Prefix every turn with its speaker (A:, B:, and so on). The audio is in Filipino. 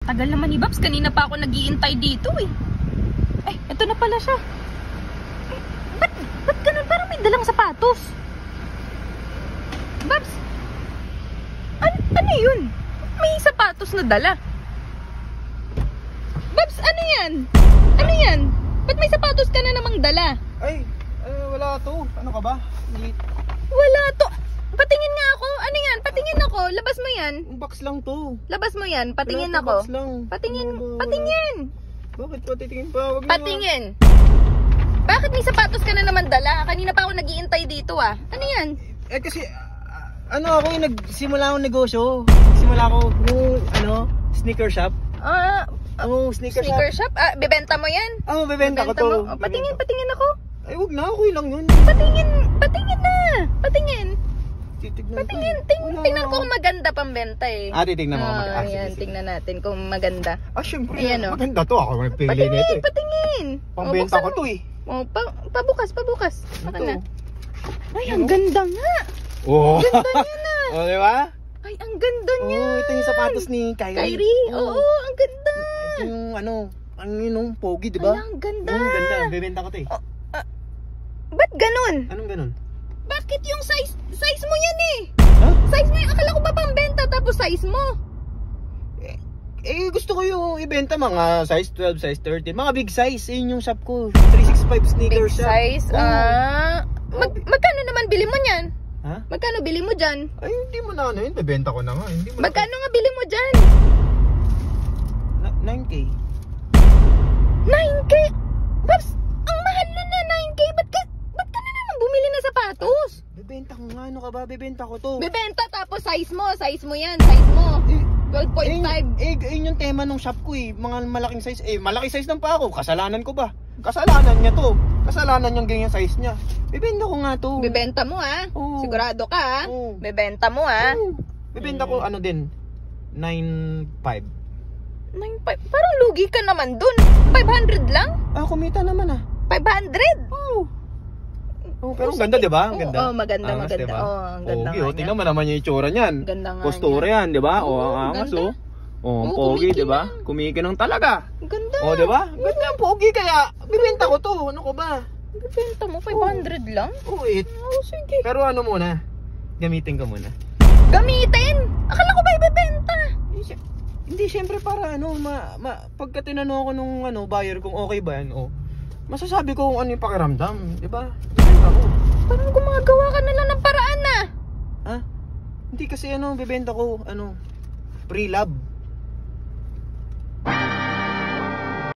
A: Tagal naman ni Babs, kanina pa ako nag-iintay dito eh. Ay, ito na pala siya. Eh, ba't ganun? Parang may dalang sapatos. Babs, ano yun? May sapatos na dala. Babs, ano yan? Ano yan? Ba't may sapatos ka na namang dala?
B: Ay, wala to. Ano ka ba?
A: Wala to. Patingin nga ako. Ano yan? Patingin ako. Labas mo yan.
B: Box lang to.
A: Labas mo yan. Patingin
B: Wala to,
A: ako.
B: box lang.
A: Patingin.
B: Ano ba?
A: Patingin.
B: Bakit pa titingin pa? Wag mo
A: Patingin. Bakit may sapatos ka na naman dala? Kanina pa ako nag-iintay dito ah. Ano yan?
B: Kasi, ako yung nagsimula akong negosyo. Nagsimula ako yung, sneaker shop. Sneaker
A: shop? Bebenta mo yan?
B: Bebenta ko to.
A: Mo? Patingin ako.
B: Ay, wag na. Okay lang yun.
A: Patingin na. Patingin.
B: Titignan
A: Tingnan ko kung maganda pambenta eh.
B: Titignan mo kung maganda.
A: Ayan, tingnan natin kung maganda.
B: Syempre.
A: Ayan,
B: maganda to. Ako may pili nito eh.
A: Patingin.
B: Pambenta ko to eh.
A: Pabukas. Saka na. Ay, ang ganda nga. Ganda niya na.
B: Diba?
A: Ay, ang ganda niya.
B: Ito yung sapatos ni Kyrie.
A: Oo, ang ganda.
B: Ito yung pogi, diba?
A: Ay, ang ganda.
B: Ganda. Bebenta ko to eh.
A: Ba't ganun?
B: Anong ganun?
A: Bakit yung size mo yan eh?
B: Huh?
A: Size mo yan. Akala ko ba pambenta tapos size mo?
B: Gusto ko yung ibenta mga size 12, size 13. Mga big size. Yun yung shop ko. 365 sneaker
A: Big
B: shop.
A: size? Magkano naman bili mo niyan?
B: Ha?
A: Magkano bili mo dyan?
B: Ay, hindi mo na yun. Bebenta ko na nga. Hindi mo
A: Magkano nga bili mo dyan?
B: 9K.
A: 9K? Babs, ang mahal na 9K. Ba't ka na naman bumili ng sapatos?
B: Bebenta ko nga. Ano ka ba? Bebenta ko to.
A: Bebenta tapos size mo yan. Size mo. 12.5.
B: Yun yung tema ng shop ko eh. Mga malaking size. Malaki size lang pa ako. Kasalanan ko ba? Kasalanan niya to. Kasalanan yung ganyan size niya. Bebenta ko nga to.
A: Bebenta mo ah.
B: Oo.
A: Sigurado ka ah.
B: Oo.
A: Bebenta mo ah.
B: Bebenta ko din. 9.5.
A: 9.5. Parang lugi ka naman dun. 500 lang?
B: Kumita naman
A: 500?
B: Pero ang ganda, di ba? Ang ganda.
A: Maganda.
B: Diba?
A: Ang ganda
B: Pogi,
A: nga
B: tingnan mo naman yung itsura niyan.
A: Ganda nga
B: Postura yan, di ba? Ang angas,
A: ganda.
B: ang pogi, di ba? Kumikinang talaga.
A: Ganda.
B: Di ba? Ganda ang pogi, kaya bibenta ko to. Ano ko ba?
A: Bibenta mo 500 lang?
B: Sige. Pero muna? Gamitin ko muna.
A: Gamitin? Akala ko ba ibebenta?
B: Hindi, syempre para pagka tinanong ako nung buyer kung okay ba yan, masasabi ko kung ano yung pakiramdam, di ba? Bibenta ko.
A: Parang gumagawa ka na lang ng paraan na.
B: Hindi kasi bibenta ko, pre-love.